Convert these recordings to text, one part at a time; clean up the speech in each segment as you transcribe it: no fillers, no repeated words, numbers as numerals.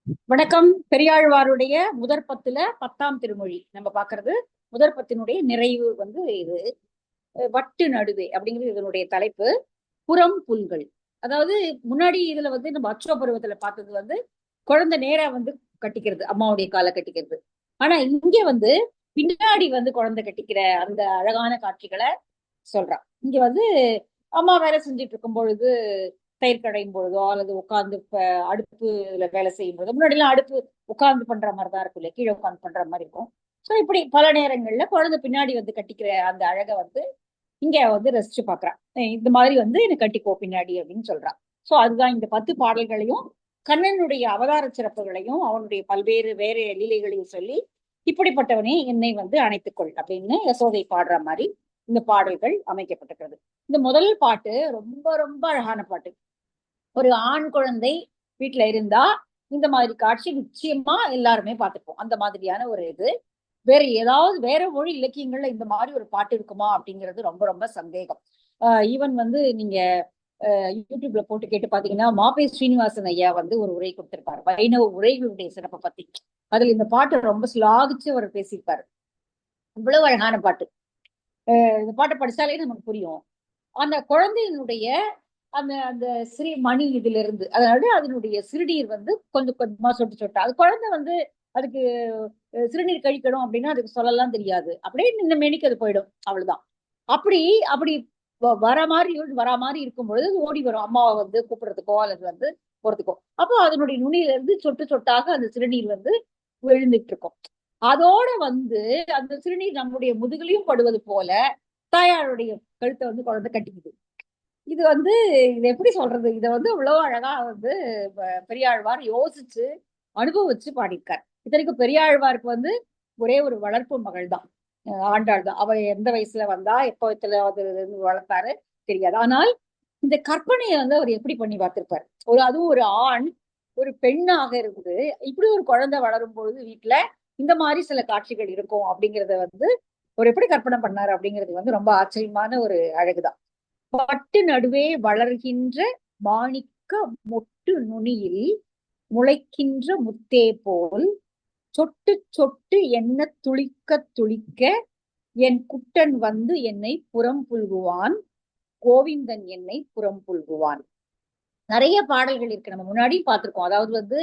வணக்கம். பெரியாழ்வாருடைய முதற் பத்துல 10ஆம் திருமொழி நம்ம பாக்குறது. முதற் பத்தினுடைய நிறைவு இது வட்டு நடுவே அப்படிங்கிறது இதனுடைய தலைப்பு. புறம் புல்கள். அதாவது முன்னாடி இதுல நம்ம அச்சோ பருவத்துல பார்த்தது குழந்தை நேரா கட்டிக்கிறது, அம்மாவுடைய காலை கட்டிக்கிறது. ஆனா இங்க பின்னாடி குழந்தை கட்டிக்கிற அந்த அழகான காட்சிகளை சொல்றான். இங்க அம்மா வேலை செஞ்சுட்டு இருக்கும் பொழுது, தயிர் கடையும் பொழுதோ அல்லது உட்கார்ந்து அடுப்புல வேலை செய்யும் பொழுதோ, முன்னாடி எல்லாம் அடுப்பு உட்கார்ந்து பண்ற மாதிரிதான் இருக்கும் இல்லையா, கீழே உட்கார்ந்து பண்ற மாதிரி இருக்கும். சோ இப்படி பல நேரங்கள்ல குழந்தை பின்னாடி கட்டிக்கிற அந்த அழகை இங்க ரசிச்சு பாக்குறான். இந்த மாதிரி எனக்கு கட்டிக்கோ பின்னாடி அப்படின்னு சொல்றான். சோ அதுதான் இந்த 10 பாடல்களையும் கண்ணனுடைய அவதார சிறப்புகளையும் அவனுடைய பல்வேறு வேற லீலைகளையும் சொல்லி, இப்படிப்பட்டவனே என்னை அணைத்துக்கொள் அப்படின்னு யசோதை பாடுற மாதிரி இந்த பாடல்கள் அமைக்கப்பட்டிருக்கிறது. இந்த முதல் பாட்டு ரொம்ப ரொம்ப அழகான பாட்டு. ஒரு ஆண் குழந்தை வீட்டுல இருந்தா இந்த மாதிரி காட்சி நிச்சயமா எல்லாருமே பார்த்துப்போம். அந்த மாதிரியான ஒரு இது வேற ஏதாவது வேற மொழி இலக்கியங்கள்ல இந்த மாதிரி ஒரு பாட்டு இருக்குமா அப்படிங்கிறது ரொம்ப ரொம்ப சந்தேகம். ஈவன் நீங்க யூடியூப்ல போட்டு கேட்டு பாத்தீங்கன்னா, மாப்பை ஸ்ரீனிவாசன் ஐயா ஒரு உரை கொடுத்திருப்பாரு, வைணவ உரைகளுடைய சிறப்பை பத்தி. அதுல இந்த பாட்டை ரொம்ப ஸ்லாகிச்சு அவர் பேசியிருப்பாரு. இவ்வளவு அழகான பாட்டு. இந்த பாட்டை படிச்சாலே நமக்கு புரியும். அந்த குழந்தையினுடைய அந்த அந்த சிறு மணி இதுல இருந்து, அதாவது அதனுடைய சிறுநீர் கொஞ்சம் கொஞ்சமா சொட்டு சொட்டா, அது குழந்தை அதுக்கு சிறுநீர் கழிக்கணும் அப்படின்னா அதுக்கு சொல்லலாம் தெரியாது, அப்படியே நின்ன மேனிக்கு அது போயிடும், அவ்வளவுதான். அப்படி அப்படி வரா மாதிரி இருக்கும் பொழுது ஓடி வரும் அம்மாவை கூப்பிடுறதுக்கோ அல்லது போறதுக்கோ. அப்போ அதனுடைய நுனியில இருந்து சொட்டு சொட்டாக அந்த சிறுநீர் விழுந்துட்டு இருக்கும். அதோட அந்த சிறுநீர் நம்முடைய முதுகலையும் படுவது போல தாயாருடைய கழுத்தை குழந்தை கட்டிக்குது. இது இது எப்படி சொல்றது, இதை இவ்வளவு அழகா பெரியாழ்வார் யோசிச்சு அனுபவிச்சு பாடியிருக்கார். இத்தனைக்கும் பெரியாழ்வாருக்கு ஒரே ஒரு வளர்ப்பு மகள் தான், ஆண்டாள் தான். அவ எந்த வயசுல வந்தா எப்ப வளர்த்தாரு தெரியாது. ஆனால் இந்த கற்பனையை அவர் எப்படி பண்ணி பார்த்திருப்பார். அதுவும் ஒரு ஆண் ஒரு பெண்ணாக இருந்து இப்படி ஒரு குழந்தை வளரும் பொழுது வீட்டுல இந்த மாதிரி சில காட்சிகள் இருக்கும் அப்படிங்கறத ஒரு எப்படி கற்பனை பண்ணாரு அப்படிங்கிறது ரொம்ப ஆச்சரியமான ஒரு அழகுதான். பட்டு நடுவே வளர்கின்ற மாணிக்க மொட்டு நுனியில் முளைக்கின்ற முத்தே போல் சொட்டு சொட்டு என்ன துளிக்க துளிக்க என் குட்டன் என்னை புறம் புல்குவான், கோவிந்தன் என்னை புறம் புல்குவான். நிறைய பாடல்கள் இருக்கு, நம்ம முன்னாடி பார்த்திருக்கோம். அதாவது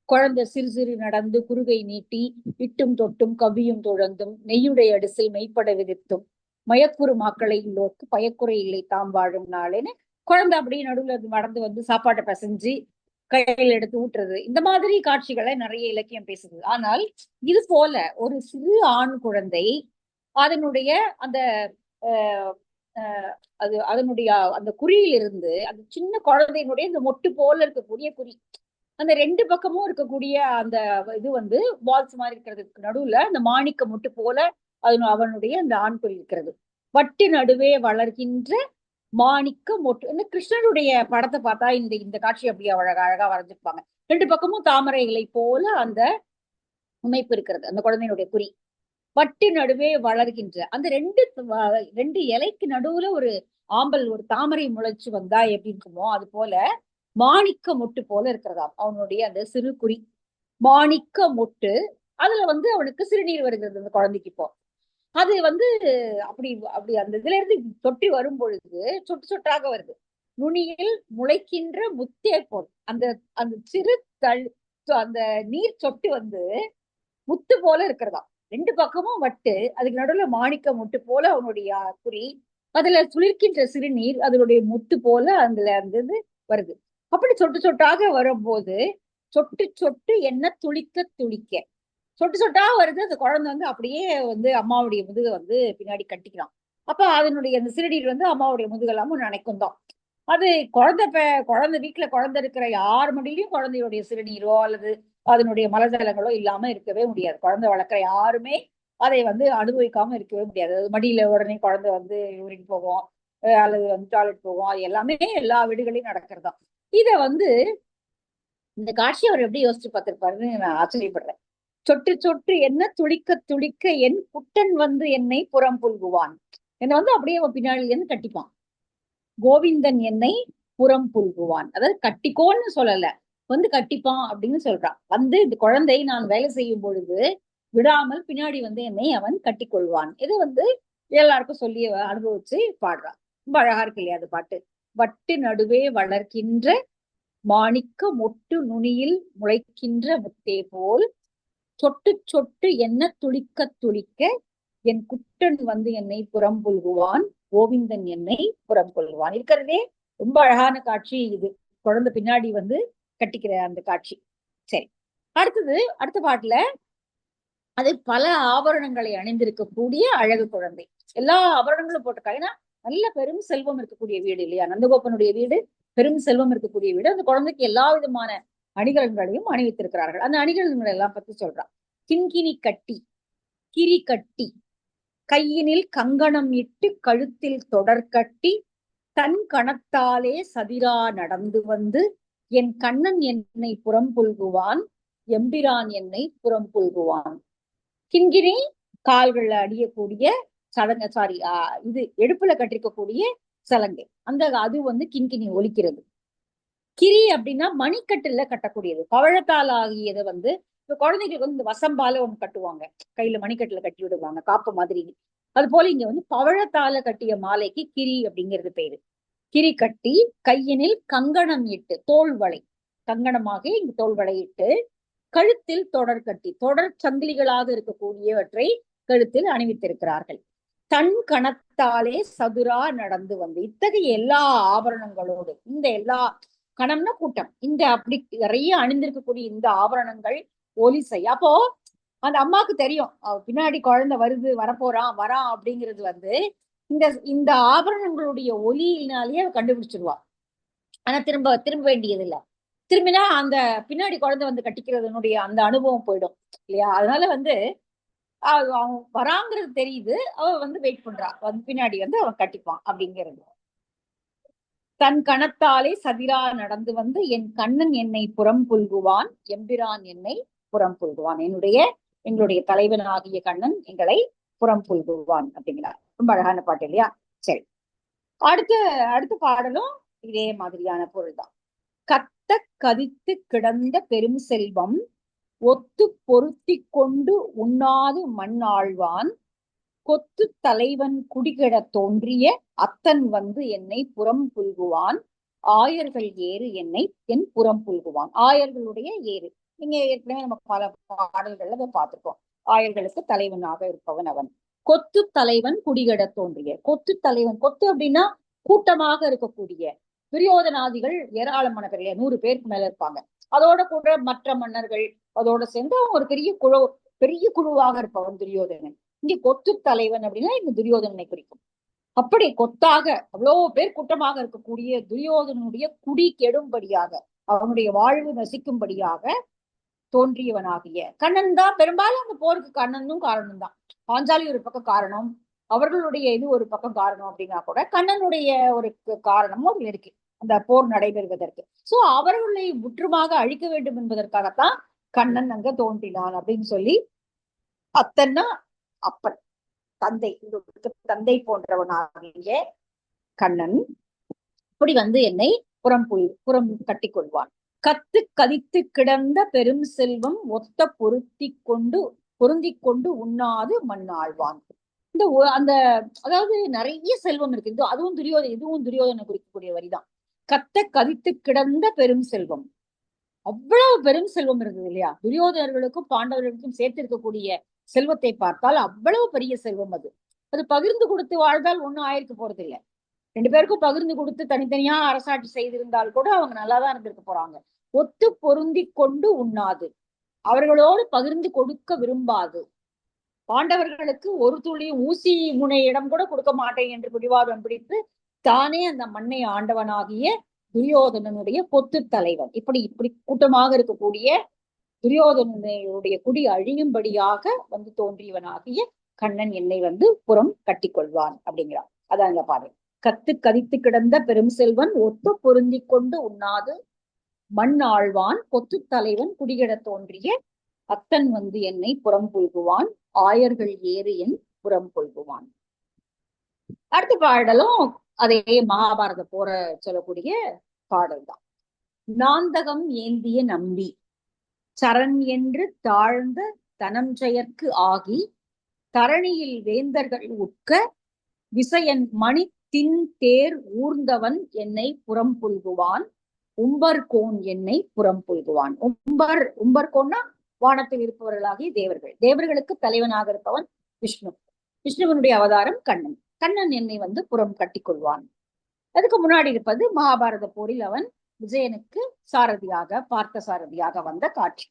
குழந்தை சிறு சிறு நடந்து குறுகை நீட்டி இட்டும் தொட்டும் கவியும் துழந்தும் நெய்யுடைய அடிசில் மெய்ப்பட விதித்தும் மயக்குறு மாக்களை இல்லோர்க்கு பயக்குறை இல்லை தாம் வாழும் நாளேன்னு குழந்தை அப்படியே நடுவுல நடந்து சாப்பாட்டை பிசைஞ்சு கையில் எடுத்து ஊட்டுறது, இந்த மாதிரி காட்சிகளை நிறைய இலக்கியம் பேசுது. ஆனால் இது போல ஒரு சிறு ஆண் குழந்தை அதனுடைய அந்த அது அதனுடைய அந்த குறியிலிருந்து அந்த சின்ன குழந்தையினுடைய இந்த மொட்டு போல இருக்கக்கூடிய குறி, அந்த ரெண்டு பக்கமும் இருக்கக்கூடிய அந்த இது பால்ஸ் மாதிரி இருக்கிறதுக்கு நடுவுல அந்த மாணிக்க மொட்டு போல அவனுடைய அந்த ஆண் குறி இருக்கிறது. வட்டு நடுவே வளர்கின்ற மாணிக்க மொட்டு. இந்த கிருஷ்ணனுடைய படத்தை பார்த்தா இந்த இந்த காட்சி அப்படி அழகா அழகா வரைஞ்சிருப்பாங்க. ரெண்டு பக்கமும் தாமரை இலை போல அந்த அமைப்பு இருக்கிறது அந்த குழந்தையினுடைய குறி. வட்டு நடுவே வளர்கின்ற அந்த ரெண்டு இலைக்கு நடுவுல ஒரு ஆம்பல் ஒரு தாமரை முளைச்சு வந்தா எப்படி இருக்குமோ அது போல மாணிக்க மொட்டு போல இருக்கிறதா அவனுடைய அந்த சிறு குறி. மாணிக்க மொட்டு, அதுல அவனுக்கு சிறுநீர் வருகிறது அந்த குழந்தைக்கு. இப்போ அது அப்படி அப்படி அந்த இதுல இருந்து தொட்டி வரும் பொழுது சொட்டு சொட்டாக வருது. நுனியில் முளைக்கின்ற முத்தே போல் அந்த அந்த சிறு அந்த நீர் சொட்டு முத்து போல இருக்கிறதா. ரெண்டு பக்கமும் வட்டு, அதுக்கு நடுவுல மாணிக்க முட்டு போல அவனுடைய குறி, அதுல சுளிர்க்கின்ற சிறுநீர் அதனுடைய முத்து போல அதுல அந்த வருது. அப்படி சொட்டு சொட்டாக வரும்போது சொட்டு சொட்டு என்ன துளிக்க துளிக்க சொட்டு சொட்டா வருது. அந்த குழந்தை அப்படியே அம்மாவுடைய முதுக பின்னாடி கட்டிக்கிறான். அப்ப அதனுடைய அந்த சிறுநீர் அம்மாவுடைய முதுகெல்லாமும் நினைக்கும் தான். அது குழந்தை வீட்டுல குழந்தை இருக்கிற யார் மடியிலையும் குழந்தையுடைய சிறுநீரோ அல்லது அதனுடைய மலஜலங்களோ இல்லாம இருக்கவே முடியாது. குழந்தை வளர்க்குற யாருமே அதை அனுபவிக்காம இருக்கவே முடியாது. அது மடியில உடனே குழந்தை யூரின் போகும் அல்லது டாய்லெட் போகும், அது எல்லாமே எல்லா வீடுகளையும் நடக்கிறதா. இத இந்த காட்சி அவர் எப்படி யோசிச்சு பார்த்திருப்பாருன்னு நான் ஆச்சரியப்படுறேன். சொட்டு சொட்டு என்ன துளிக்க துளிக்க என் குட்டன் என்னை புறம் புல்குவான். என்னை அப்படியே பின்னாடி இருந்து கட்டிப்பான். கோவிந்தன் என்னை புறம் புல்குவான், அதாவது கட்டிக்கோன்னு சொல்லல, வந்து கட்டிப்பான் அப்படின்னு சொல்றான். வந்து இந்த குழந்தை நான் வேலை செய்யும் பொழுது விடாமல் பின்னாடி வந்து என்னை அவன் கட்டி கொள்வான். இது வந்து எல்லாருக்கும் சொல்லி அனுபவிச்சு பாடுறான். ரொம்ப அழகா இருக்கு இல்லையா அது பாட்டு. வட்டு நடுவே வளர்க்கின்ற மாணிக்க மொட்டு நுனியில் முளைக்கின்ற முத்தே போல் சொட்டு சொட்டு என்ன துளிக்க துளிக்க என் குட்டன் வந்து என்னை புறம் புல்குவான், கோவிந்தன் என்னை புறம் கொள்வான். இருக்கிறதே ரொம்ப அழகான காட்சி இது. குழந்தை பின்னாடி வந்து கட்டிக்கிற அந்த காட்சி. சரி, அடுத்தது அடுத்த பாட்டுல அது பல ஆபரணங்களை அணிந்திருக்கக்கூடிய அழகு குழந்தை. எல்லா ஆபரணங்களும் போட்டிருக்காங்க. ஏன்னா நல்ல பெரும் செல்வம் இருக்கக்கூடிய வீடு இல்லையா, நந்தகோபனுடைய வீடு பெரும் செல்வம் இருக்கக்கூடிய வீடு. அந்த குழந்தைக்கு எல்லா விதமான அணிகலன்களையும் அணிவித்திருக்கிறார்கள். அந்த அணிகலன்களை எல்லாம் பத்தி சொல்றான். கிண்கிணி கட்டி, கிரி கட்டி, கையினில் கங்கணம் இட்டு, கழுத்தில் தொடர் கட்டி, தன் கணத்தாலே சதிரா நடந்து வந்து, என் கண்ணன் என்னை புறம் புல்குவான், எம்பிரான் என்னை புறம் புல்குவான். கிண்கிணி கால்கள்ல அடியக்கூடிய சடங்க, சாரி இது எடுப்புல கட்டிருக்கக்கூடிய சலங்கை, அந்த அது வந்து கிண்கிணி ஒலிக்கிறது. கிரி அப்படின்னா மணிக்கட்டுல கட்டக்கூடியது, பவழத்தால் ஆகியதை வந்து இப்ப குழந்தைகளுக்கு வந்து இந்த வசம்பால ஒண்ணு கட்டுவாங்க, கையில மணிக்கட்டுல கட்டி விடுவாங்க காப்பு மாதிரி. அது போல இங்க வந்து பவழத்தால கட்டிய மாலைக்கு கிரி அப்படிங்கிறது பேரு. கிரி கட்டி, கையினில் கங்கணம் இட்டு, தோல் வளை கங்கணமாக இங்கு தோல் வளை இட்டு, கழுத்தில் தொடர் கட்டி, தொடர் சங்கிலிகளாக இருக்கக்கூடியவற்றை கழுத்தில் அணிவித்திருக்கிறார்கள். தன் கணத்தாலே சதுரா நடந்து வந்து, இத்தகைய எல்லா ஆபரணங்களோடு, இந்த எல்லா கணம்னா கூட்டம், இந்த அப்படி நிறைய அணிந்திருக்கக்கூடிய இந்த ஆபரணங்கள் ஒலி செய்ய, அப்போ அந்த அம்மாவுக்கு தெரியும் பின்னாடி குழந்தை வருது, வரப்போறான் வரான் அப்படிங்கிறது வந்து இந்த இந்த ஆபரணங்களுடைய ஒலியினாலேயே கண்டுபிடிச்சிருவா. ஆனா திரும்ப திரும்ப வேண்டியது இல்லை. திரும்பினா அந்த பின்னாடி குழந்தை வந்து கட்டிக்கிறதுனுடைய அந்த அனுபவம் போயிடும் இல்லையா. அதனால வந்து அவன் வராங்கிறது தெரியுது, அவ வந்து வெயிட் பண்றா, வந்து பின்னாடி வந்து அவன் கட்டிப்பான் அப்படிங்கிறது. தன் கணத்தாலே சதிரா நடந்து வந்து, என் கண்ணன் என்னை புறம் புல்குவான், எம்பிரான் என்னை புறம் புல்குவான். எங்களுடைய தலைவன் ஆகிய கண்ணன் எங்களை புறம் புல்குவான் அப்படிங்கிறார். ரொம்ப அழகான பாட்டு இல்லையா. சரி, அடுத்த அடுத்த பாடலும் இதே மாதிரியான பொருள் தான். கத்த கதித்து கிடந்த பெரும் செல்வம் ஒத்து பொருத்தி கொண்டு உண்ணாது மண்ணாழ்வான், கொத்து தலைவன் குடிகெட தோன்றிய அத்தன் வந்து என்னை புறம் புல்குவான், ஆயர்கள் ஏறு என்னை என் புறம் புல்குவான். ஆயர்களுடைய ஏறு நீங்க ஏற்கனவே நம்ம பல பாடல்கள்ல பார்த்திருக்கோம். ஆயர்களுக்கு தலைவனாக இருப்பவன் அவன். கொத்து தலைவன் குடிகெட தோன்றிய, கொத்து தலைவன், கொத்து அப்படின்னா கூட்டமாக இருக்கக்கூடிய துரியோதனாதிகள் ஏராளமான பேர், 100 பேருக்கு மேல இருப்பாங்க. அதோட கூட மற்ற மன்னர்கள் அதோட சேர்ந்து அவன் ஒரு பெரிய குழுவாக இருப்பவன் துரியோதனன். இங்க கொத்து தலைவன் அப்படின்னா இங்க துரியோதனனை குறிக்கும். அப்படி கொத்தாக அவ்வளவு பேர் கூட்டமாக இருக்கக்கூடிய துரியோதனனுடைய குடி கெடும்படியாக, அவனுடைய வாழ்வு நசிக்கும்படியாக தோன்றியவனாகிய கண்ணன் தான். பெரும்பாலும் அந்த போருக்கு கண்ணனும் காரணம் தான். பாஞ்சாலி ஒரு பக்கம் காரணம், அவர்களுடைய இது ஒரு பக்கம் காரணம் அப்படின்னா கூட கண்ணனுடைய ஒரு காரணமும் அதுல இருக்கு அந்த போர் நடைபெறுவதற்கு. சோ அவர்களை முற்றுமாக அழிக்க வேண்டும் என்பதற்காகத்தான் கண்ணன் அங்க தோன்றினான் அப்படின்னு சொல்லி, அத்தன்னா அப்பன், தந்தை, தந்தை போன்றவனாகிய கண்ணன் இப்படி வந்து என்னை புறம் கட்டி கொள்வான். கத்து கதித்து கிடந்த பெரும் செல்வம் ஒத்த பொருந்தி கொண்டு உண்ணாது மண்ணாழ்வான். இந்த அந்த அதாவது நிறைய செல்வம் இருக்கு, இதுவும் துரியோதனை குறிக்கக்கூடிய வரிதான். கத்த கதித்து கிடந்த பெரும் செல்வம், அவ்வளவு பெரும் செல்வம் இருந்தது இல்லையா. துரியோதனர்களுக்கும் பாண்டவர்களுக்கும் சேர்த்திருக்கக்கூடிய செல்வத்தை பார்த்தால் அவ்வளவு பெரிய செல்வம் அது. அது பகிர்ந்து கொடுத்து வாழ்ந்தால் ஒண்ணும் ஆயிருக்க போறது இல்லை. 2 பேருக்கும் பகிர்ந்து கொடுத்து தனித்தனியா அரசாட்சி செய்திருந்தால் கூட அவங்க நல்லாதான் இருந்திருக்க போறாங்க. ஒத்து பொருந்தி கொண்டு உண்ணாது, அவர்களோடு பகிர்ந்து கொடுக்க விரும்பாது, பாண்டவர்களுக்கு ஒரு துளி ஊசி முனையிடம் கூட கொடுக்க மாட்டேன் என்று பிடிவாதம் பிடித்து தானே அந்த மண்ணை ஆண்டவனாகிய துரியோதனனுடைய கொத்து தலைவன். இப்படி கூட்டமாக இருக்கக்கூடிய துரியோதனனுடைய குடி அழியும்படியாக வந்து தோன்றியவனாகிய கண்ணன் என்னை வந்து புறம் கட்டி கொள்வான் அப்படிங்கிறான். அதான் இந்த பாடல். கத்து கதித்து கிடந்த பெரும் செல்வன் ஒத்து பொருந்தி கொண்டு உண்ணாது மண் ஆழ்வான், கொத்து தலைவன் குடிகெட தோன்றிய அத்தன் வந்து என்னை புறம் புல்குவான், ஆயர்கள் ஏறு என் புறம் புல்குவான். அடுத்த பாடலும் அதே மகாபாரத போற சொல்லக்கூடிய பாடல் தான். நாந்தகம் ஏந்திய நம்பி சரண் என்று தாழ்ந்த தனஞ்செயற்கு ஆகி தரணியில் வேந்தர்கள் உட்க விசயன் மணி தின் தேர் ஊர்ந்தவன் என்னை புறம் புல்குவான் உம்பர்கோன் என்னை புறம் புல்குவான். உம்பர்கோன்னா வானத்தில் இருப்பவர்களாகிய தேவர்கள். தேவர்களுக்கு தலைவனாக இருப்பவன் விஷ்ணு. விஷ்ணுவனுடைய அவதாரம் கண்ணன். கண்ணன் என்னை வந்து புறம் கட்டிக்கொள்வான். அதுக்கு முன்னாடி இருப்பது மகாபாரத போரில் அவன் விஜயனுக்கு சாரதியாக, பார்த்த சாரதியாக வந்த காட்சி.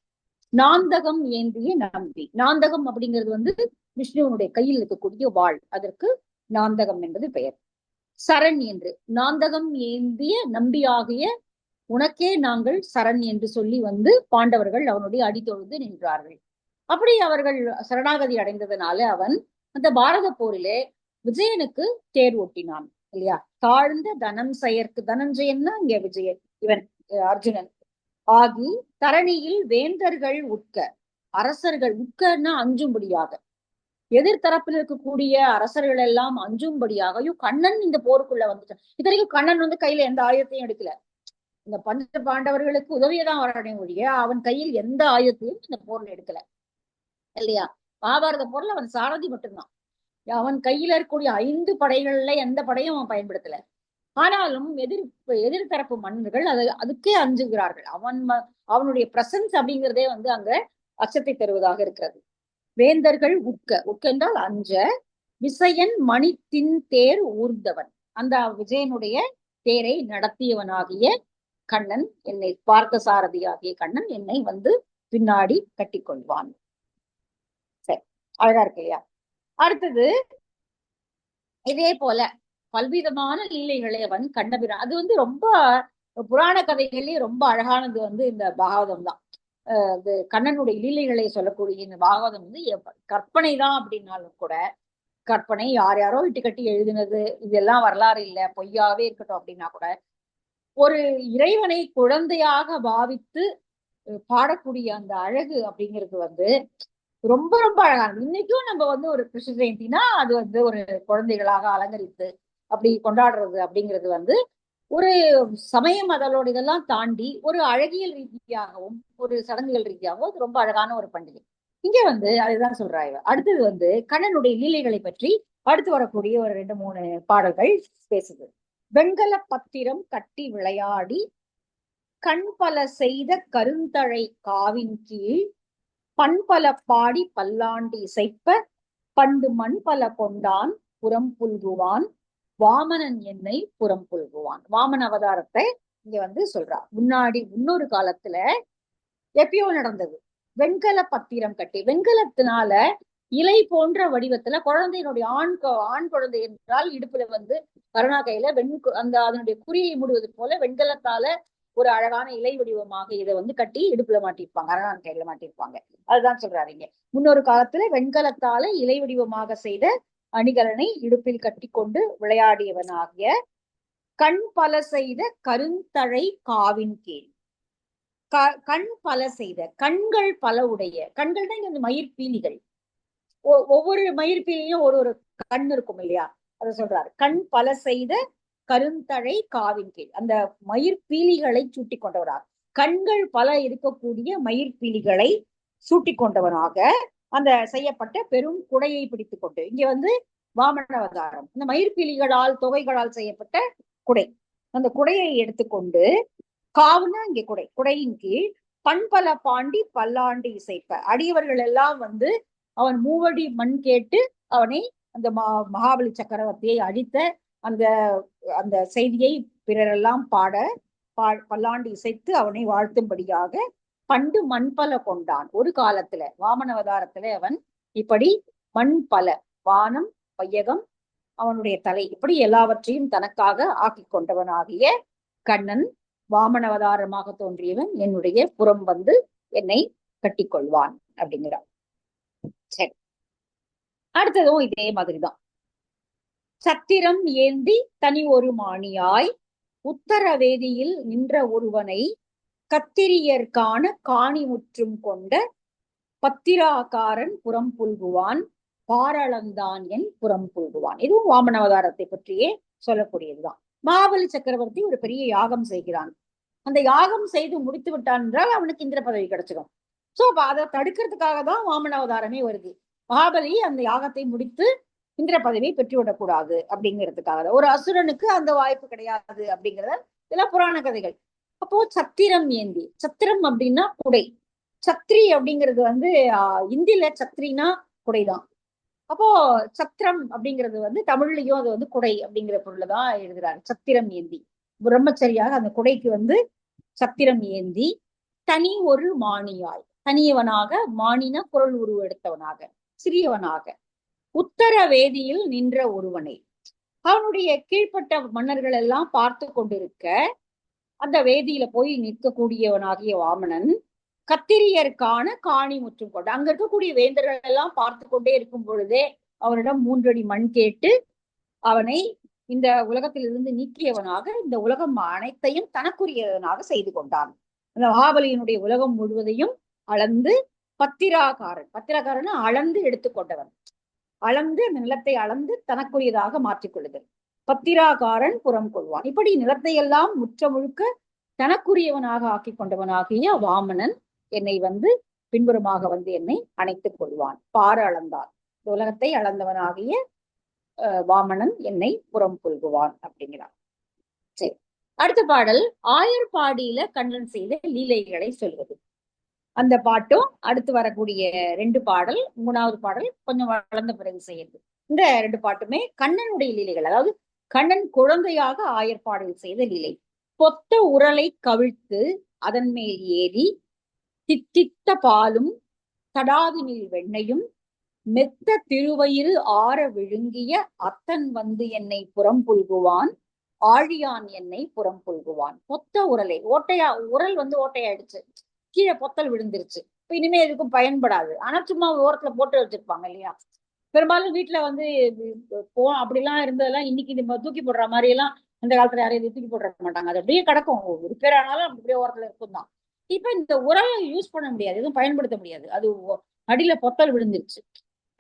நாந்தகம் ஏந்திய நம்பி. நாந்தகம் அப்படிங்கிறது வந்து விஷ்ணுவனுடைய கையில் இருக்கக்கூடிய வாள். அதற்கு நாந்தகம் என்பது பெயர். சரண் என்று நாந்தகம் ஏந்திய நம்பியாகிய உனக்கே நாங்கள் சரண் என்று சொல்லி வந்து பாண்டவர்கள் அவனுடைய அடி தொழுது நின்றார்கள். அப்படி அவர்கள் சரணாகதி அடைந்ததுனால அவன் அந்த பாரத போரிலே விஜயனுக்கு தேர் ஓட்டினான் இல்லையா. தாழ்ந்த தனஞ்செயற்கு, தனஞ்செயன்னா இங்க விஜயன், இவன் அர்ஜுனன் ஆகி தரணியில் வேந்தர்கள் உட்க, அரசர்கள் உட்கன்னா அஞ்சும்படியாக, எதிர்த்தரப்பில் இருக்கக்கூடிய அரசர்கள் எல்லாம் அஞ்சும்படியாக. ஐயோ, கண்ணன் இந்த போருக்குள்ள வந்துட்டான். இத்தனைக்கும் கண்ணன் வந்து கையில எந்த ஆயுதத்தையும் எடுக்கல. இந்த பஞ்ச பாண்டவர்களுக்கு உதவியதான் வரனே ஒழிய அவன் கையில் எந்த ஆயுதத்தையும் இந்த போர்ல எடுக்கல இல்லையா. மகாபாரத போர்ல அவன் சாரதி மட்டும்தான். அவன் கையில இருக்கக்கூடிய 5 படைகள்ல எந்த படையும் அவன் பயன்படுத்தல. ஆனாலும் எதிர்த்தரப்பு மன்னர்கள் அதுக்கே அஞ்சுகிறார்கள். அவனுடைய பிரசன்ஸ் அப்படிங்கிறதே வந்து அங்க அச்சத்தை தருவதாக இருக்கிறது. வேந்தர்கள் உட்க என்றால் அஞ்ச. விசயன் மணி தின் தேர் ஊர்ந்தவன், அந்த விஜயனுடைய தேரை நடத்தியவனாகிய கண்ணன், என்னை பார்த்த சாரதியாகிய கண்ணன் என்னை வந்து பின்னாடி கட்டிக்கொள்வான். சரி, அழகா இருக்கு இல்லையா. அடுத்தது இதே போல பல்விதமான லீலைகளை அவன் கண்ணபிரான். அது வந்து ரொம்ப புராண கதைகளே ரொம்ப அழகானது வந்து இந்த பாகவதம் தான். கண்ணனுடைய லீலைகளை சொல்லக்கூடிய இந்த பாகவதம் வந்து கற்பனை தான் அப்படின்னாலும் கூட, கற்பனை யார் யாரோ இட்டு கட்டி எழுதினது இதெல்லாம் வரலாறு இல்லை, பொய்யாவே இருக்கட்டும் அப்படின்னா கூட, ஒரு இறைவனை குழந்தையாக பாவித்து பாடக்கூடிய அந்த அழகு அப்படிங்கிறது வந்து ரொம்ப ரொம்ப அழகானது. இன்னைக்கும் நம்ம வந்து ஒரு கிருஷ்ண ஜெயந்தினா அது வந்து ஒரு குழந்தைகளாக அலங்கரித்து அப்படி கொண்டாடுறது அப்படிங்கிறது வந்து ஒரு சமயம் அதோட இதெல்லாம் தாண்டி ஒரு அழகியல் ரீதியாகவும் ஒரு சடங்குகள் ரீதியாகவும் அது ரொம்ப அழகான ஒரு பண்டிகை. இங்க வந்து அதுதான் சொல்றாங்க. அடுத்தது வந்து கண்ணனுடைய லீலைகளை பற்றி அடுத்து வரக்கூடிய ஒரு 2-3 பாடல்கள் பேசுது. வெண்கல பத்திரம் கட்டி விளையாடி கண் பல செய்த கருந்தழை காவின் கீழ் பண்பல பாடி பல்லாண்டு இசைப்ப பண்டு மண் பல கொண்டான் புறம் புல்குவான் வாமனன் என்னை புறம் புல்குவான். வாமன அவதாரத்தை இங்க வந்து சொல்றா. முன்னொரு காலத்துல எப்பயோ நடந்தது. வெண்கல பத்திரம் கட்டி, வெண்கலத்தினால இலை போன்ற வடிவத்துல குழந்தையினுடைய ஆண் குழந்தை என்றால் இடுப்புல வந்து கருணா கையில அதனுடைய குறியை மூடுவது போல வெண்கலத்தால ஒரு அழகான இலை வடிவமாக இதை வந்து கட்டி இடுப்புல மாட்டிருப்பாங்க, அரணான் கையில மாட்டிருப்பாங்க. அதுதான் சொல்றாருங்க. முன்னொரு காலத்துல வெண்கலத்தால இலை வடிவமாக செய்த அணிகலனை இடுப்பில் கட்டி கொண்டு விளையாடியவனாகிய கண் பல செய்த கருந்தழை காவின் கீழ். கண் பல செய்த, கண்கள் பல உடைய, கண்கள்னா இங்க மயிர்பீலிகள், ஒவ்வொரு மயிர்பீலியும் ஒரு கண் இருக்கும் இல்லையா, அதை சொல்றாரு. கண் பல செய்த கருந்தழை காவின் கீழ், அந்த மயிர்பீலிகளை சூட்டி கொண்டவராக, கண்கள் பல இருக்கக்கூடிய மயிர்பீலிகளை சூட்டி கொண்டவனாக அந்த செய்யப்பட்ட பெரும் குடையை பிடித்துக் கொண்டு, இங்க வந்து வாமன அவதாரம், இந்த மயிர்பீலிகளால் தொகைகளால் செய்யப்பட்ட குடை, அந்த குடையை எடுத்துக்கொண்டு, காவுனா இங்கே குடை, குடையின் கீழ் பண்பல பாண்டி பல்லாண்டு இசைப்ப, அடியவர்கள் எல்லாம் வந்து அவன் மூவடி மண் கேட்டு அவனை, அந்த மகாபலி சக்கரவர்த்தியை அழித்த அந்த அந்த செய்தியை பிறரெல்லாம் பாட பல்லாண்டு இசைத்து அவனை வாழ்த்தும்படியாக பண்டு மண்பல கொண்டான். ஒரு காலத்துல வாமன அவதாரத்துல அவன் இப்படி மண் பல, வானம் வையகம் அவனுடைய தலை, இப்படி எல்லாவற்றையும் தனக்காக ஆக்கி கொண்டவனாகிய கண்ணன் வாமன அவதாரமாக தோன்றியவன் என்னுடைய புறம் வந்து என்னை கட்டிக்கொள்வான் அப்படிங்கிறான். சரி, அடுத்ததும் இதே மாதிரிதான். சத்திரம் ஏந்தி தனி ஒரு மாணியாய் உத்தர வேதியில் நின்ற ஒருவனை கத்திரியர்கான காணி முற்றும் கொண்ட பத்திராக்காரன் புறம் புல்குவான் பாரளந்தான் என் புறம் புல்குவான். இதுவும் வாமன அவதாரத்தை பற்றியே சொல்லக்கூடியதுதான். மகாபலி சக்கரவர்த்தி ஒரு பெரிய யாகம் செய்கிறான். அந்த யாகம் செய்து முடித்து விட்டான் என்றால் அவனுக்கு இந்திர பதவி கிடைச்சிடும். சோ அதை தடுக்கிறதுக்காக தான் வாமன அவதாரமே வருது. மகாபலி அந்த யாகத்தை முடித்து இந்திர பதவியை பெற்றுவிடக்கூடாது அப்படிங்கிறதுக்காக ஒரு அசுரனுக்கு அந்த வாய்ப்பு கிடையாது அப்படிங்கிறத இதெல்லாம் புராண கதைகள். அப்போ சத்திரம் ஏந்தி, சத்திரம் அப்படின்னா குடை. சத்ரி அப்படிங்கிறது வந்து இந்தியில சத்ரினா குடைதான். அப்போ சத்திரம் அப்படிங்கிறது வந்து தமிழ்லயும் அது வந்து குடை அப்படிங்கிற பொருள் தான் எழுதுறாரு. சத்திரம் ஏந்தி பிரம்மச்சரியாக அந்த குடைக்கு வந்து சத்திரம் ஏந்தி தனி ஒரு மாணியாய், தனியவனாக, மாணினா குரல் உருவ எடுத்தவனாக, சிறியவனாக, உத்தர வேதியில் நின்ற ஒருவனை, அவனுடைய கீழ்ப்பட்ட மன்னர்கள் எல்லாம் பார்த்து கொண்டிருக்க அந்த வேதியில போய் நிற்கக்கூடியவனாகிய வாமனன் கத்திரியருக்கான காணி முற்றும் கொண்டு அங்க இருக்கக்கூடிய வேந்தர்கள் எல்லாம் பார்த்து கொண்டே இருக்கும் பொழுதே அவனிடம் 3 அடி மண் கேட்டு அவனை இந்த உலகத்திலிருந்து நீக்கியவனாக இந்த உலகம் அனைத்தையும் தனக்குரியவனாக செய்து கொண்டான். அந்த மகாபலியினுடைய உலகம் முழுவதையும் அளந்து பத்திராகாரன் அளந்து எடுத்துக்கொண்டவன், அளந்து அந்த நிலத்தை அளந்து தனக்குரியதாக மாற்றிக்கொள்ளுதல். பத்திராகாரன் புறம் கொள்வான். இப்படி நிலத்தை எல்லாம் முற்ற முழுக்க தனக்குரியவனாக ஆக்கி கொண்டவனாகிய வாமனன் என்னை வந்து பின்புறமாக வந்து என்னை அணைத்துக் கொள்வான். பார அளந்தான், உலகத்தை அளந்தவனாகிய வாமனன் என்னை புறம் கொள்குவான் அப்படிங்கிறான். சரி, அடுத்த பாடல் ஆயர்பாடியில கண்ணன் செய்த லீலைகளை சொல்வது. அந்த பாட்டும் அடுத்து வரக்கூடிய 2 பாடல், 3வது பாடல் கொஞ்சம் வளர்ந்த பிறகு செய்யுது. இந்த 2 பாட்டுமே கண்ணனுடைய லீலைகள். அதாவது கண்ணன் குழந்தையாக ஆயர்பாடியில் செய்த லீலை. பொத்த உரலை கவிழ்த்து அதன் மேல் ஏறி தித்தித்த பாலும் தடாவினில் வெண்ணையும் மெத்த திருவயிறு ஆற விழுங்கிய அத்தன் வந்து என்னை புறம் புல்குவான், ஆழியான் என்னை புறம் புல்குவான். பொத்த உரலை, உரல் வந்து ஓட்டையாயிடுச்சு, கீழே பொத்தல் விழுந்துருச்சு. இப்ப இனிமே எதுக்கும் பயன்படாது. ஆனா சும்மா ஓரத்துல போட்டு வச்சிருப்பாங்க இல்லையா. பெரும்பாலும் வீட்டுல வந்து அப்படிலாம் இருந்ததெல்லாம் இன்னைக்கு நம்ம தூக்கி போடுற மாதிரி எல்லாம் அந்த காலத்துல யாரையும் தூக்கி போட மாட்டாங்க. அது அப்படியே கிடக்கும், ரிப்பேர் ஆனாலும் அப்படியே ஓரத்துல இருக்கும் தான். இப்ப இந்த உரலை யூஸ் பண்ண முடியாது, எதுவும் பயன்படுத்த முடியாது, அது அடியில பொத்தல் விழுந்துருச்சு,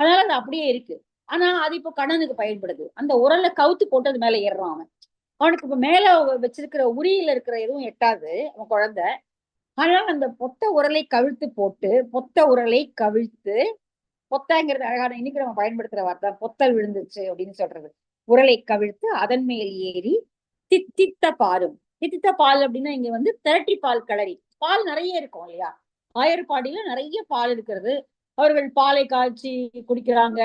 அதனால அது அப்படியே இருக்கு. ஆனா அது இப்ப கண்ணனுக்கு பயன்படுது. அந்த உரலை கவுத்து போட்டு அது மேல ஏறுறான். அவனுக்கு இப்ப மேல வச்சிருக்கிற உரியில இருக்கிற எதுவும் எட்டாது அவன் குழந்தை. அதனால அந்த பொத்த உரலை கவிழ்த்து போட்டு, பொத்த உரலை கவிழ்த்து, பொத்தங்கிறது அழகான இன்னைக்கு நம்ம பயன்படுத்துற வார்த்தை, பொத்தல் விழுந்துச்சு அப்படின்னு சொல்றது. உரலை கவிழ்த்து அதன் மேல் ஏறி தித்தித்த பாலும், தித்தித்த பால் அப்படின்னா இங்க வந்து திரட்டி பால் களரி, பால் நிறைய இருக்கும் இல்லையா. ஆயர்பாடியில நிறைய பால் இருக்கிறது. அவர்கள் பாலை காய்ச்சி குடிக்கிறாங்க,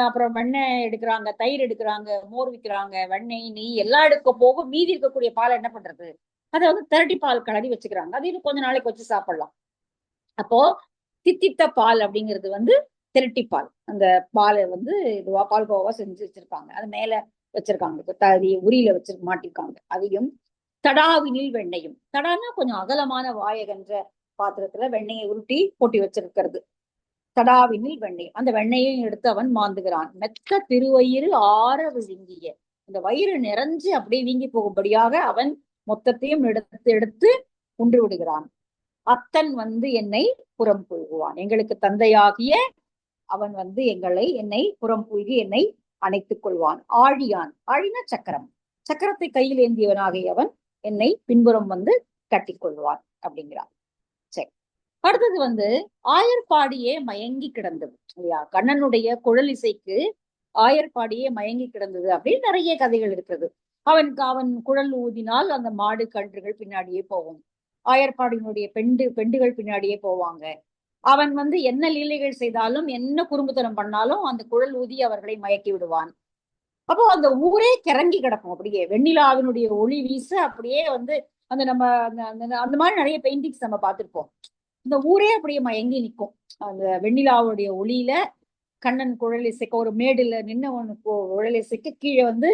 அப்புறம் வெண்ணெய் எடுக்கிறாங்க, தயிர் எடுக்கிறாங்க, மோர் விற்கிறாங்க, வெண்ணெய் நெய் எல்லாம் எடுக்க போக மீதி இருக்கக்கூடிய பாலை என்ன பண்றது, அதை வந்து திரட்டி பால் கலரி வச்சுக்கிறாங்க. அது இன்னும் கொஞ்ச நாளைக்கு வச்சு சாப்பிடலாம். அப்போ தித்தித்த பால் அப்படிங்கிறது வந்து திரட்டி பால். அந்த பாலை வந்து இதுவா பால்கோவா செஞ்சு வச்சிருக்காங்க, அது மேல வச்சிருக்காங்க, தறி உரியில மாட்டிருக்காங்க. அதையும் தடாவினில் வெண்ணையும், தடான்னா கொஞ்சம் அகலமான வாயகன்ற பாத்திரத்துல வெண்ணெயை உருட்டி போட்டி வச்சிருக்கிறது. தடாவினில் வெண்ணெய், அந்த வெண்ணெயையும் எடுத்து அவன் மாந்துகிறான். மெத்த திருவயிறு ஆற விழுங்கிய, அந்த வயிறு நிறைஞ்சு அப்படியே வீங்கி போகும்படியாக அவன் மொத்தத்தையும் எடுத்து எடுத்து உண்டு விடுகிறான். அத்தன் வந்து என்னை புறம் புல்குவான், எங்களுக்கு தந்தையாகிய அவன் வந்து என்னை புறம் புல்கி என்னை அணைத்துக் கொள்வான். ஆழியான், ஆழினா சக்கரம், சக்கரத்தை கையில் ஏந்தியவனாகிய அவன் என்னை பின்புறம் வந்து கட்டிக்கொள்வான் அப்படிங்கிறான். சரி, அடுத்தது வந்து ஆயர்பாடியே மயங்கி கிடந்தது இல்லையா. கண்ணனுடைய குழல் இசைக்கு ஆயர்பாடியே மயங்கி கிடந்தது அப்படின்னு நிறைய கதைகள் இருக்கிறது. அவன் குழல் ஊதினால் அந்த மாடு கன்றுகள் பின்னாடியே போகும், ஆயர்பாடியினுடைய பெண்டுகள் பின்னாடியே போவாங்க. அவன் வந்து என்ன லீலைகள் செய்தாலும் என்ன குறும்புத்தனம் பண்ணாலும் அந்த குழல் ஊதி அவர்களை மயக்கி விடுவான். அப்போ அந்த ஊரே கிறங்கி கிடக்கும், அப்படியே வெண்ணிலாவினுடைய ஒளி வீச அப்படியே வந்து அந்த நம்ம அந்த மாதிரி நிறைய பெயிண்டிங்ஸ் நம்ம பார்த்திருப்போம். இந்த ஊரே அப்படியே மயங்கி நிற்கும் அந்த வெண்ணிலாவுடைய ஒளியில. கண்ணன் குழல் இசைக்க ஒரு மேடுல நின்னவனுக்கு குழல் இசைக்க கீழே வந்து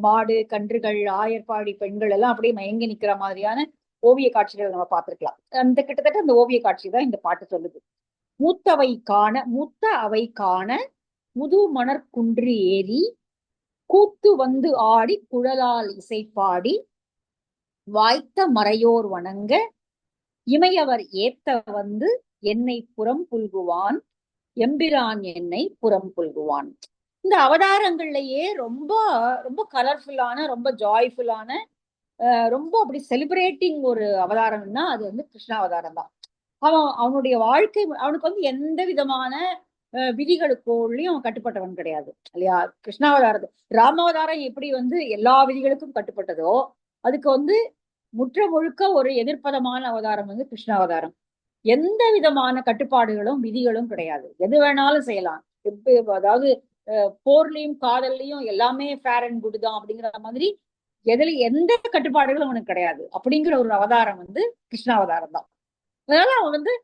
மாடு கன்றுகள் ஆயர்பாடி பெண்கள் எல்லாம் அப்படியே மயங்கி நிக்கிற மாதிரியான ஓவிய காட்சிகளை நம்ம பார்த்திருக்கலாம். அந்த கிட்டத்தட்ட அந்த ஓவிய காட்சி தான் இந்த பாட்டு சொல்லுது. மூத்த அவை காண முது மணற்குன்று ஏறி கூத்து வந்து ஆடி குழலால் இசைப்பாடி வாய்த்த மறையோர் வணங்க இமையவர் ஏத்த வந்து என்னை புறம் புல்குவான், எம்பிரான் என்னை புறம் புல்குவான். இந்த அவதாரங்கள்லயே ரொம்ப ரொம்ப கலர்ஃபுல்லான ரொம்ப ஜாய்ஃபுல்லான ரொம்ப அப்படி செலிப்ரேட்டிங் ஒரு அவதாரம்னா அது வந்து கிருஷ்ணாவதாரம் தான். அவனுடைய வாழ்க்கை அவனுக்கு வந்து எந்த விதமான விதிகளுக்குள்ளயும் அவன் கட்டுப்பட்டவன் கிடையாது இல்லையா. கிருஷ்ணாவதாரத்து ராமாவதாரம் எப்படி வந்து எல்லா விதிகளுக்கும் கட்டுப்பட்டதோ, அதுக்கு வந்து முற்ற முழுக்க ஒரு எதிர்ப்பதமான அவதாரம் வந்து கிருஷ்ணாவதாரம். எந்த விதமான கட்டுப்பாடுகளும் விதிகளும் கிடையாது, எது வேணாலும் செய்யலாம். அதாவது போர்லயும் காதல்லையும் எல்லாமே ஃபேர் அண்ட் குட் தான் அப்படிங்கிற மாதிரி எதுல எந்த கட்டுப்பாடுகளும் அவனுக்கு கிடையாது. அப்படிங்கிற ஒரு அவதாரம் வந்து கிருஷ்ணாவதாரம் தான். அதனால அவன் வந்து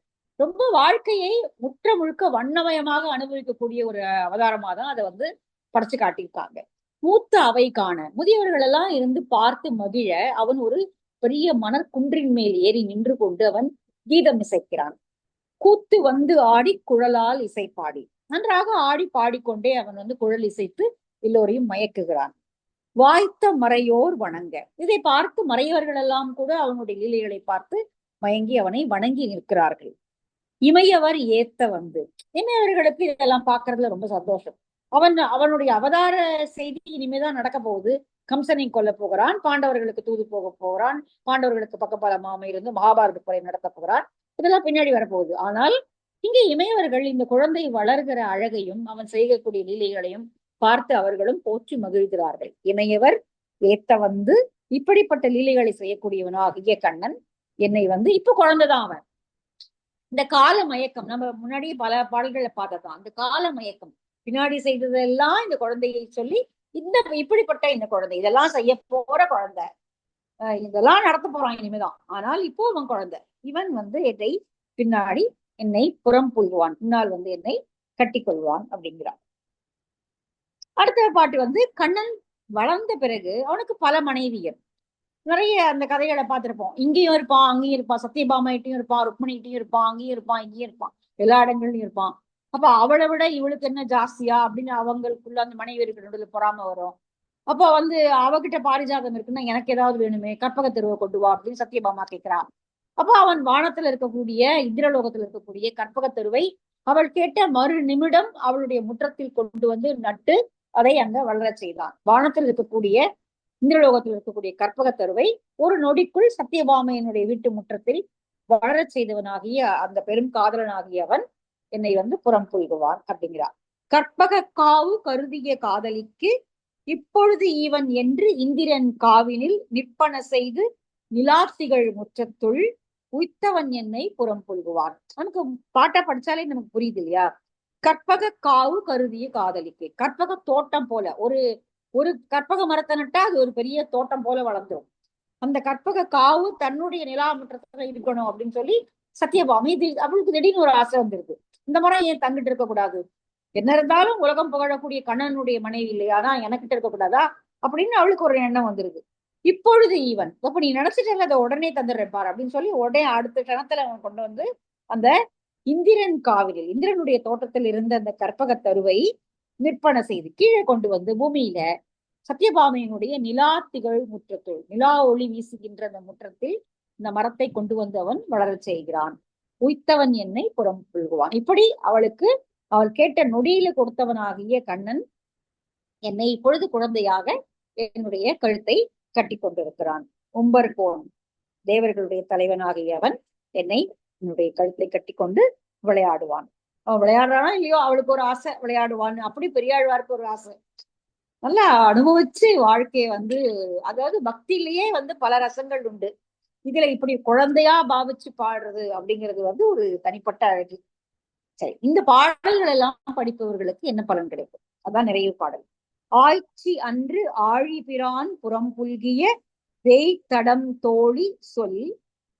ரொம்ப வாழ்க்கையை முற்ற முழுக்க வண்ணமயமாக அனுபவிக்கக்கூடிய ஒரு அவதாரமா தான் அதை வந்து படைச்சு காட்டியிருக்காங்க. மூத்த அவை காண முதியவர்கள் எல்லாம் இருந்து பார்த்து மகிழ அவன் ஒரு பெரிய மணற்குன்றின் மேல் ஏறி நின்று கொண்டு அவன் கீதம் இசைக்கிறான். கூத்து வந்து ஆடி குழலால் இசைப்பாடி நன்றாக ஆடி பாடிக்கொண்டே அவன் வந்து குழல் இசைத்து எல்லோரையும் மயக்குகிறான். வாய்த்த மறையோர் வணங்க இதை பார்த்து மறையவர்கள் எல்லாம் கூட அவனுடைய லீலைகளை பார்த்து மயங்கி அவனை வணங்கி நிற்கிறார்கள். இமையவர் ஏத்த வந்து இமையவர்களுக்கு இதெல்லாம் பார்க்கறதுல ரொம்ப சந்தோஷம். அவனுடைய அவதார செய்தி இனிமேதான் நடக்க போகுது. கம்சனை கொல்ல போகிறான், பாண்டவர்களுக்கு தூது போக போகிறான், பாண்டவர்களுக்கு பக்கபலமாம இருந்து மகாபாரத போரை நடத்த போகிறான். இதெல்லாம் பின்னாடி வரப்போகுது. ஆனால் இங்கே இமையவர்கள் இந்த குழந்தை வளர்கிற அழகையும் அவன் செய்யக்கூடிய லீலைகளையும் பார்த்து அவர்களும் போற்றி மகிழ்கிறார்கள். இமையவர் ஏத்த வந்து இப்படிப்பட்ட லீலைகளை செய்யக்கூடியவனாகிய கண்ணன் என்னை வந்து இப்ப குழந்தைதான் அவன். இந்த கால மயக்கம் நம்ம முன்னாடியே பல பாடல்களை பார்த்ததான். அந்த கால மயக்கம் பின்னாடி செய்ததெல்லாம் இந்த குழந்தையை சொல்லி இந்த இப்படிப்பட்ட இந்த குழந்தை இதெல்லாம் செய்ய போற குழந்தை, இதெல்லாம் நடத்த போறான் இனிமேதான். ஆனால் இப்போ அவன் குழந்தை. இவன் வந்து என்னை பின்னாடி என்னை புறம் புல்குவான், பின்னால் வந்து என்னை கட்டி கொள்வான் அப்படிங்கிறான். அடுத்த பாட்டு வந்து கண்ணன் வளர்ந்த பிறகு அவனுக்கு பல மனைவியர். நிறைய அந்த கதைகளை பார்த்திருப்போம். இங்கேயும் இருப்பான், அங்கேயும் இருப்பான், சத்யபாமாயிட்டையும் இருப்பான், ருக்மணிகிட்டையும் இருப்பான், அங்கேயும் இருப்பான், இங்கேயும் இருப்பான், எல்லா இடங்கள்லயும் இருப்பான். அப்ப அவளை விட இவளுக்கு என்ன ஜாஸ்தியா அப்படின்னு அவங்களுக்குள்ள அந்த மனைவியருக்கு நடுவில் பொறாம வரும். அப்ப வந்து அவகிட்ட பாரிஜாதம் இருக்குன்னா எனக்கு ஏதாவது வேணுமே, கற்பக தெருவை கொண்டு வா அப்படின்னு சத்யபாமா கேட்கிறான். அப்ப அவன் வானத்துல இருக்கக்கூடிய இந்திரலோகத்துல இருக்கக்கூடிய கற்பக தெருவை அவள் கேட்ட மறு நிமிடம் அவளுடைய முற்றத்தில் கொண்டு வந்து நட்டு அதை அங்க வளரச் செய்தான். வானத்தில் இருக்கக்கூடிய இந்திரலோகத்தில் இருக்கக்கூடிய கற்பக தருவை ஒரு நொடிக்குள் சத்தியபாமையனுடைய வீட்டு முற்றத்தில் வளரச் செய்தவனாகிய அந்த பெரும் காதலனாகிய அவன் என்னை வந்து புறம் புல்குவான் அப்படிங்கிறார். கற்பக காவு கருதிய காதலிக்கு இப்பொழுது ஈவன் என்று இந்திரன் காவினில் நிற்பன செய்து நிலாத்திகள் முற்றத்துள் உய்த்தவன் என்னை புறம் புல்குவான். நமக்கு பாட்டை படிச்சாலே நமக்கு புரியுது இல்லையா. கற்பக காவு கருதிய காதலிக்கு, கற்பக தோட்டம் போல ஒரு ஒரு கற்பக மரத்தை நட்டா அது ஒரு பெரிய தோட்டம் போல வளர்ந்துடும். அந்த கற்பக காவு தன்னுடைய நிலா முற்றத்துல இருக்கணும் அப்படின்னு சொல்லி சத்யபாமி அவளுக்கு திடீர்னு ஒரு ஆசை வந்துருக்கு. இந்த மரம் ஏன் தங்கிட்டு இருக்க கூடாது, என்ன இருந்தாலும் உலகம் புகழக்கூடிய கண்ணனுடைய மனைவி இல்லையா, தான் எனக்கிட்ட இருக்கக்கூடாதா அப்படின்னு அவளுக்கு ஒரு எண்ணம் வந்துருது. இப்பொழுது ஈவன் அப்ப நீ நினைச்சிட்டு அதை உடனே தந்துடுறேன் அப்படின்னு சொல்லி உடனே அடுத்த கணத்துல அவன் கொண்டு வந்து அந்த இந்திரன் காவிரில் இந்திரனுடைய தோட்டத்தில் இருந்த அந்த கற்பக தருவை விற்பனை செய்து கீழே கொண்டு வந்து பூமியில சத்யபாமையினுடைய நிலா திகழ் முற்றத்துள் நிலா ஒளி வீசுகின்ற அந்த முற்றத்தில் இந்த மரத்தை கொண்டு வந்து அவன் வளரச் செய்கிறான். உய்த்தவன் என்னை புறம் புல்குவான். இப்படி அவளுக்கு அவள் கேட்ட நொடியில கொடுத்தவனாகிய கண்ணன் என்னை இப்பொழுது குழந்தையாக என்னுடைய கழுத்தை கட்டி கொண்டிருக்கிறான். உம்பர்கோன் தேவர்களுடைய தலைவனாகிய அவன் என்னை என்னுடைய கழுத்தை கட்டி கொண்டு விளையாடுவான். அவன் விளையாடுறானா இல்லையோ அவளுக்கு ஒரு ஆசை விளையாடுவான்னு. அப்படி பெரியாழ்வாருக்கு ஒரு ஆசை. நல்லா அனுபவிச்சு வாழ்க்கையை வந்து அதாவது பக்தியிலேயே வந்து பல ரசங்கள் உண்டு. இதுல இப்படி குழந்தையா பாவிச்சு பாடுறது அப்படிங்கிறது வந்து ஒரு தனிப்பட்ட அழகு. சரி, இந்த பாடல்கள் எல்லாம் படிப்பவர்களுக்கு என்ன பலன் கிடைக்கும்? அதான் நிறைவு பாடல். ஆய்ச்சி அன்று ஆழிபிரான் புறம் புல்கிய வேய்த்தடம் தோழி சொல்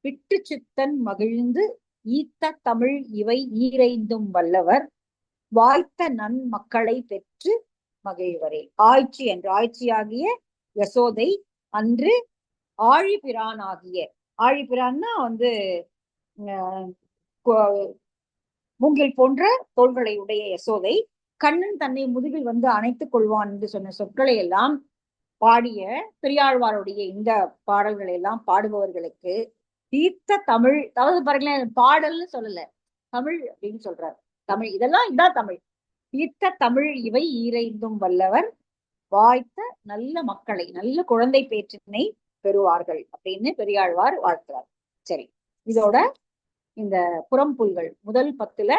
விட்டு சித்தன் மகிழ்ந்து ஈத்த தமிழ் இவை ஈரைந்தும் வல்லவர் வாய்த்த நன் மக்களை பெற்று மகிழ்வரே. ஆய்ச்சி என்று ஆய்ச்சியாகிய யசோதை அன்று ஆழிபிரான் ஆகிய ஆழிபிரான்னா வந்து மூங்கில் போன்ற தோள்களை உடைய யசோதை கண்ணன் தன்னை முதுகில் வந்து அணைத்துக் கொள்வான் என்று சொன்ன சொற்களை எல்லாம் பாடிய பெரியாழ்வாருடைய இந்த பாடல்களை எல்லாம் பாடுபவர்களுக்கு தீர்த்த தமிழ், அதாவது பாருங்களேன் பாடல்னு சொல்லல தமிழ் அப்படின்னு சொல்றாரு. தமிழ் இதெல்லாம் இதான் தமிழ். தீர்த்த தமிழ் இவை ஈரைந்தும் வல்லவர் வாய்த்த நல்ல மக்களை நல்ல குழந்தை பேற்றினை பெறுவார்கள் அப்படின்னு பெரியாழ்வார் வாழ்த்துறார். சரி, இதோட இந்த புறம்புல்கள் முதல் 10ல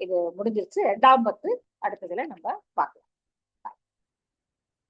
இது முடிஞ்சிருச்சு. 2ஆம் 10 அடுத்ததுல நம்ம பார்க்கலாம்.